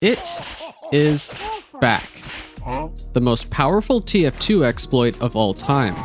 It is back. The most powerful TF2 exploit of all time.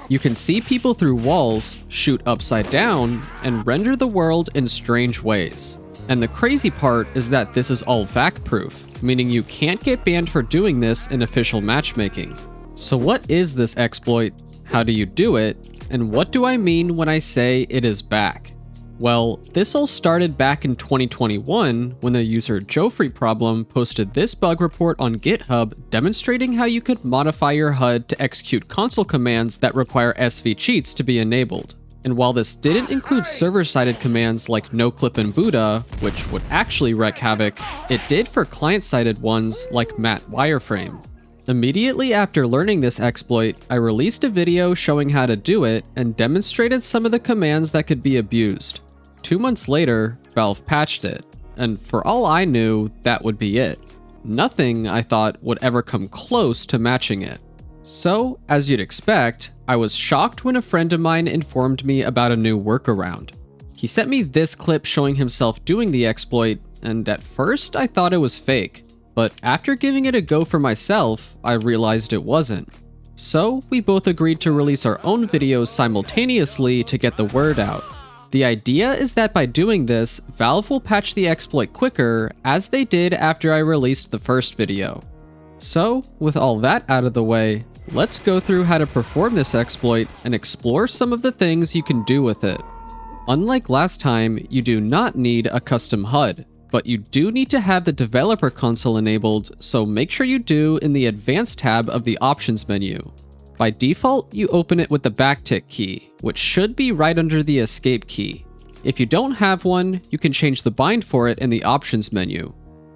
You can see people through walls, shoot upside down, and render the world in strange ways. And the crazy part is that this is all VAC-proof, meaning you can't get banned for doing this in official matchmaking. So what is this exploit, how do you do it, and what do I mean when I say it is back? Well, this all started back in 2021 when the user JoFreeProblem posted this bug report on GitHub demonstrating how you could modify your HUD to execute console commands that require SV cheats to be enabled. And while this didn't include server-sided commands like noclip and Buddha, which would actually wreak havoc, it did for client-sided ones like matte wireframe. Immediately after learning this exploit, I released a video showing how to do it and demonstrated some of the commands that could be abused. 2 months later, Valve patched it, and for all I knew, that would be it. Nothing, I thought, would ever come close to matching it. So, as you'd expect, I was shocked when a friend of mine informed me about a new workaround. He sent me this clip showing himself doing the exploit, and at first I thought it was fake. But after giving it a go for myself, I realized it wasn't. So we both agreed to release our own videos simultaneously to get the word out. The idea is that by doing this, Valve will patch the exploit quicker, as they did after I released the first video. So, with all that out of the way, let's go through how to perform this exploit and explore some of the things you can do with it. Unlike last time, you do not need a custom HUD. But you do need to have the developer console enabled, so make sure you do in the Advanced tab of the Options menu. By default, you open it with the backtick key, which should be right under the Escape key. If you don't have one, you can change the bind for it in the Options menu.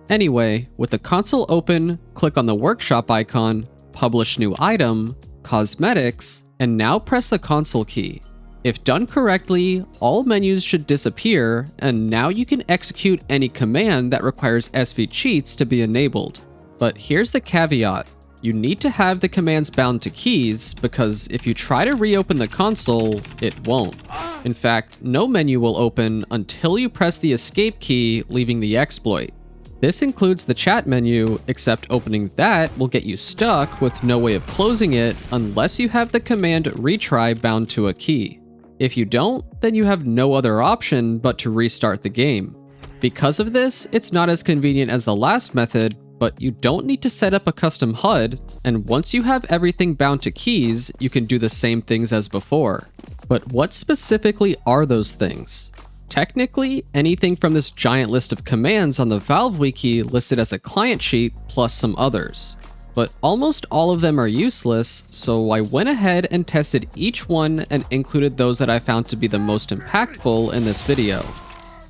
Anyway, with the console open, click on the Workshop icon, Publish New Item, Cosmetics, and now press the console key. If done correctly, all menus should disappear, and now you can execute any command that requires SV cheats to be enabled. But here's the caveat. You need to have the commands bound to keys, because if you try to reopen the console, it won't. In fact, no menu will open until you press the escape key, leaving the exploit. This includes the chat menu, except opening that will get you stuck with no way of closing it unless you have the command retry bound to a key. If you don't, then you have no other option but to restart the game. Because of this, it's not as convenient as the last method, but you don't need to set up a custom HUD, and once you have everything bound to keys, you can do the same things as before. But what specifically are those things? Technically, anything from this giant list of commands on the Valve wiki listed as a client sheet, plus some others. But almost all of them are useless, so I went ahead and tested each one and included those that I found to be the most impactful in this video.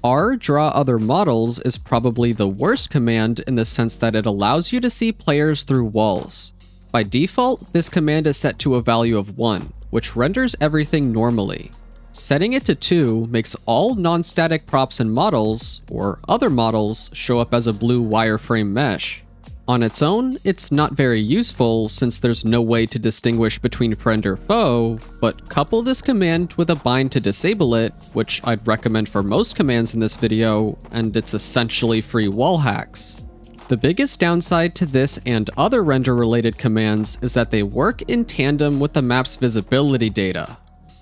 Draw other models is probably the worst command in the sense that it allows you to see players through walls. By default, this command is set to a value of 1, which renders everything normally. Setting it to 2 makes all non-static props and models, or other models, show up as a blue wireframe mesh. On its own, it's not very useful since there's no way to distinguish between friend or foe, but couple this command with a bind to disable it, which I'd recommend for most commands in this video, and it's essentially free wall hacks. The biggest downside to this and other render-related commands is that they work in tandem with the map's visibility data.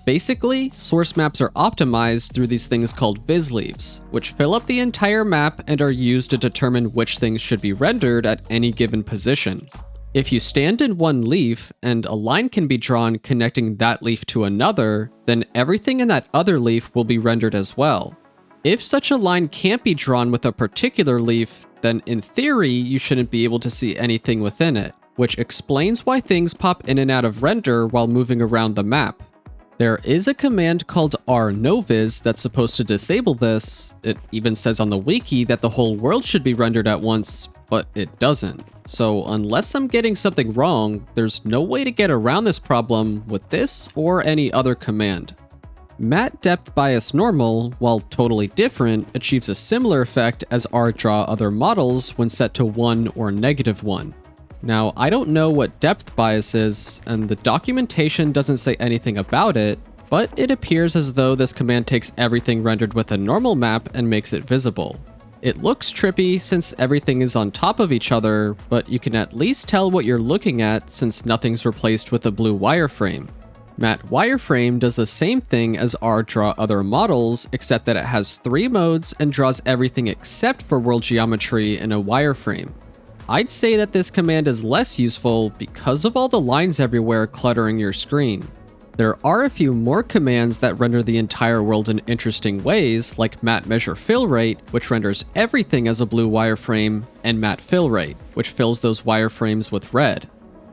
Basically, source maps are optimized through these things called visleaves, which fill up the entire map and are used to determine which things should be rendered at any given position. If you stand in one leaf, and a line can be drawn connecting that leaf to another, then everything in that other leaf will be rendered as well. If such a line can't be drawn with a particular leaf, then in theory you shouldn't be able to see anything within it, which explains why things pop in and out of render while moving around the map. There is a command called rnoviz that's supposed to disable this. It even says on the wiki that the whole world should be rendered at once, but it doesn't. So unless I'm getting something wrong, there's no way to get around this problem with this or any other command. Matte depth bias normal, while totally different, achieves a similar effect as draw other models when set to 1 or -1. Now, I don't know what depth bias is, and the documentation doesn't say anything about it, but it appears as though this command takes everything rendered with a normal map and makes it visible. It looks trippy since everything is on top of each other, but you can at least tell what you're looking at since nothing's replaced with a blue wireframe. Matte wireframe does the same thing as R Draw Other Models, except that it has 3 modes and draws everything except for world geometry in a wireframe. I'd say that this command is less useful because of all the lines everywhere cluttering your screen. There are a few more commands that render the entire world in interesting ways, like matte measure fill rate, which renders everything as a blue wireframe, and matte fill rate, which fills those wireframes with red.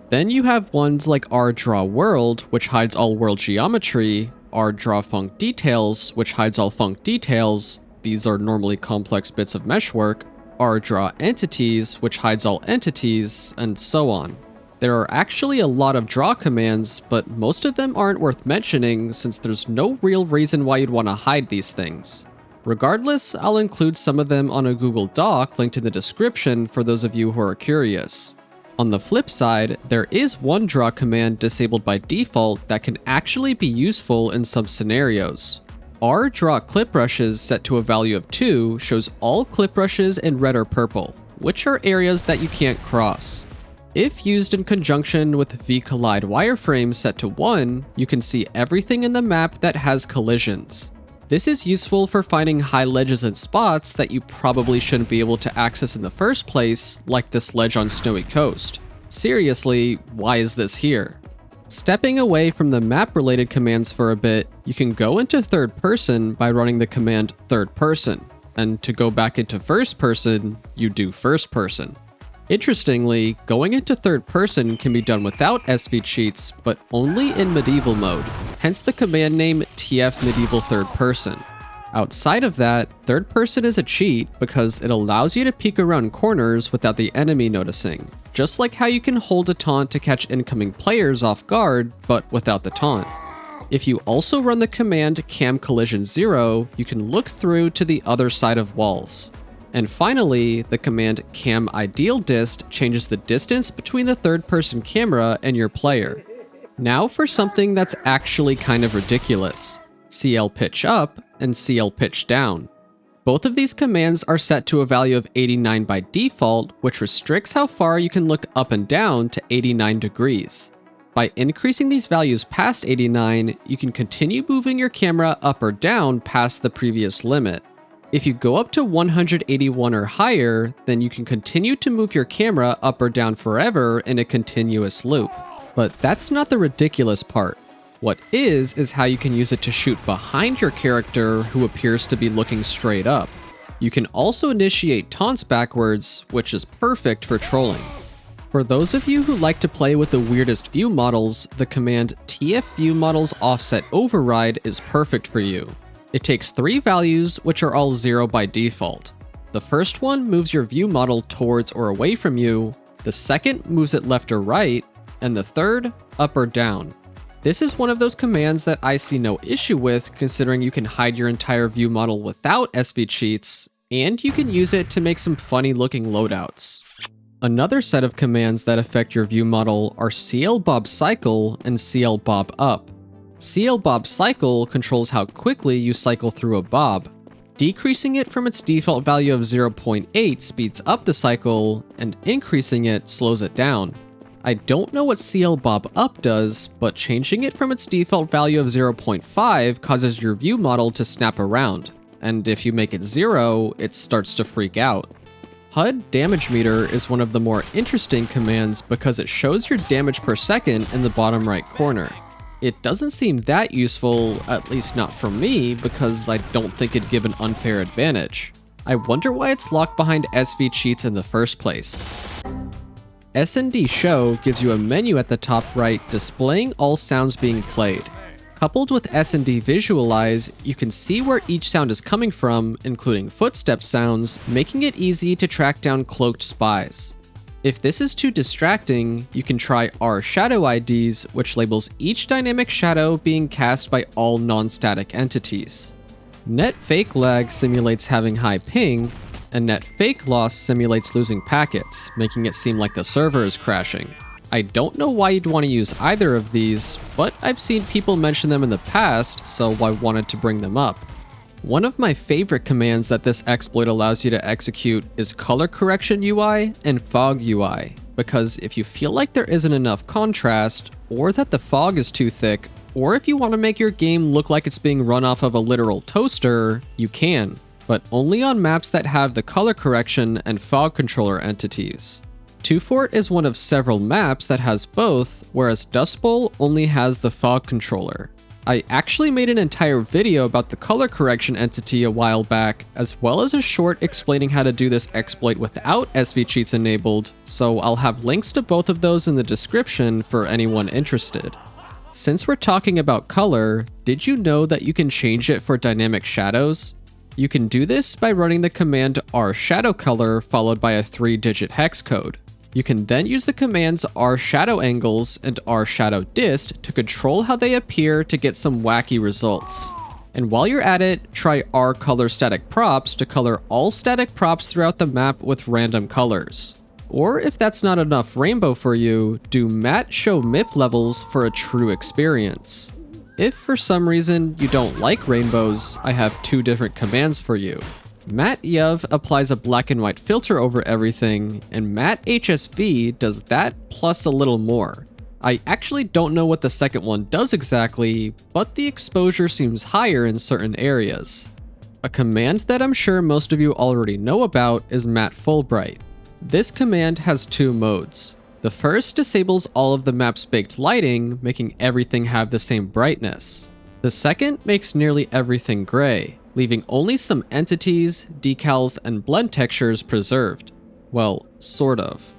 Then you have ones like R Draw World, which hides all world geometry, R Draw Func Details, which hides all func details, these are normally complex bits of meshwork, R Draw Entities, which hides all entities, and so on. There are actually a lot of draw commands, but most of them aren't worth mentioning since there's no real reason why you'd want to hide these things. Regardless, I'll include some of them on a Google Doc linked in the description for those of you who are curious. On the flip side, there is one draw command disabled by default that can actually be useful in some scenarios. R Draw Clip Brushes set to a value of 2 shows all clip brushes in red or purple, which are areas that you can't cross. If used in conjunction with V Collide wireframe set to 1, you can see everything in the map that has collisions. This is useful for finding high ledges and spots that you probably shouldn't be able to access in the first place, like this ledge on Snowy Coast. Seriously, why is this here? Stepping away from the map-related commands for a bit, you can go into third person by running the command third person, and to go back into first person, you do first person. Interestingly, going into third person can be done without SV cheats, but only in medieval mode, hence the command name TF medieval third person. Outside of that, third person is a cheat because it allows you to peek around corners without the enemy noticing, just like how you can hold a taunt to catch incoming players off guard, but without the taunt. If you also run the command cam collision 0, you can look through to the other side of walls. And finally, the command cam ideal dist changes the distance between the third person camera and your player. Now for something that's actually kind of ridiculous. CL pitch up and CL pitch down. Both of these commands are set to a value of 89 by default, which restricts how far you can look up and down to 89 degrees. By increasing these values past 89, you can continue moving your camera up or down past the previous limit. If you go up to 181 or higher, then you can continue to move your camera up or down forever in a continuous loop. But that's not the ridiculous part. What is how you can use it to shoot behind your character who appears to be looking straight up. You can also initiate taunts backwards, which is perfect for trolling. For those of you who like to play with the weirdest view models, the command TF2Models Offset Override is perfect for you. It takes 3 values, which are all 0 by default. The first one moves your view model towards or away from you, the second moves it left or right, and the third, up or down. This is one of those commands that I see no issue with, considering you can hide your entire view model without SV cheats, and you can use it to make some funny looking loadouts. Another set of commands that affect your view model are CL Bob Cycle and CL Bob Up. CL Bob Cycle controls how quickly you cycle through a bob. Decreasing it from its default value of 0.8 speeds up the cycle, and increasing it slows it down. I don't know what CL Bob Up does, but changing it from its default value of 0.5 causes your view model to snap around, and if you make it 0, it starts to freak out. HUD Damage Meter is one of the more interesting commands because it shows your damage per second in the bottom right corner. It doesn't seem that useful, at least not for me, because I don't think it'd give an unfair advantage. I wonder why it's locked behind SV cheats in the first place. SND Show gives you a menu at the top right displaying all sounds being played. Coupled with SND Visualize, you can see where each sound is coming from, including footstep sounds, making it easy to track down cloaked spies. If this is too distracting, you can try R Shadow IDs, which labels each dynamic shadow being cast by all non-static entities. Net Fake Lag simulates having high ping, and Net Fake Loss simulates losing packets, making it seem like the server is crashing. I don't know why you'd want to use either of these, but I've seen people mention them in the past, so I wanted to bring them up. One of my favorite commands that this exploit allows you to execute is color correction UI and fog UI, because if you feel like there isn't enough contrast, or that the fog is too thick, or if you want to make your game look like it's being run off of a literal toaster, you can, but only on maps that have the color correction and fog controller entities. 2Fort is one of several maps that has both, whereas Dust Bowl only has the fog controller. I actually made an entire video about the color correction entity a while back, as well as a short explaining how to do this exploit without SV cheats enabled, so I'll have links to both of those in the description for anyone interested. Since we're talking about color, did you know that you can change it for dynamic shadows? You can do this by running the command rShadowColor followed by a 3-digit hex code. You can then use the commands rShadowAngles and rShadowDist to control how they appear to get some wacky results. And while you're at it, try rColorStaticProps to color all static props throughout the map with random colors. Or if that's not enough rainbow for you, do matte show MIP levels for a true experience. If for some reason you don't like rainbows, I have 2 different commands for you. Matte YUV applies a black and white filter over everything, and Matte HSV does that plus a little more. I actually don't know what the second one does exactly, but the exposure seems higher in certain areas. A command that I'm sure most of you already know about is Matte Fullbright. This command has 2 modes. The first disables all of the map's baked lighting, making everything have the same brightness. The second makes nearly everything gray, leaving only some entities, decals, and blend textures preserved. Well, sort of.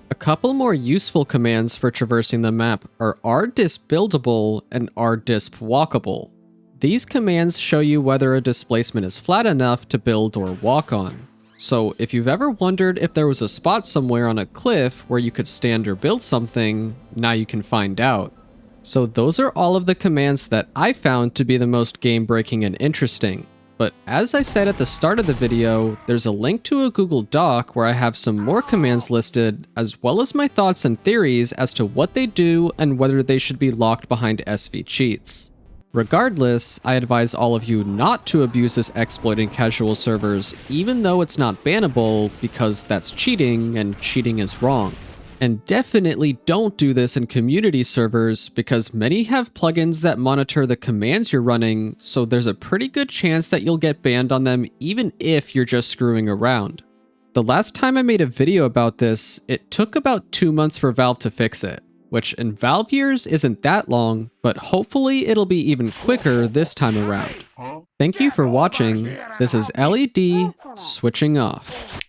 A couple more useful commands for traversing the map are rdisp buildable and rdisp walkable. These commands show you whether a displacement is flat enough to build or walk on. So if you've ever wondered if there was a spot somewhere on a cliff where you could stand or build something, now you can find out. So those are all of the commands that I found to be the most game-breaking and interesting. But as I said at the start of the video, there's a link to a Google Doc where I have some more commands listed, as well as my thoughts and theories as to what they do and whether they should be locked behind SV cheats. Regardless, I advise all of you not to abuse this exploit in casual servers, even though it's not bannable, because that's cheating, and cheating is wrong. And definitely don't do this in community servers, because many have plugins that monitor the commands you're running, so there's a pretty good chance that you'll get banned on them even if you're just screwing around. The last time I made a video about this, it took about 2 months for Valve to fix it, which in Valve years isn't that long, but hopefully it'll be even quicker this time around. Thank you for watching. This is LED switching off.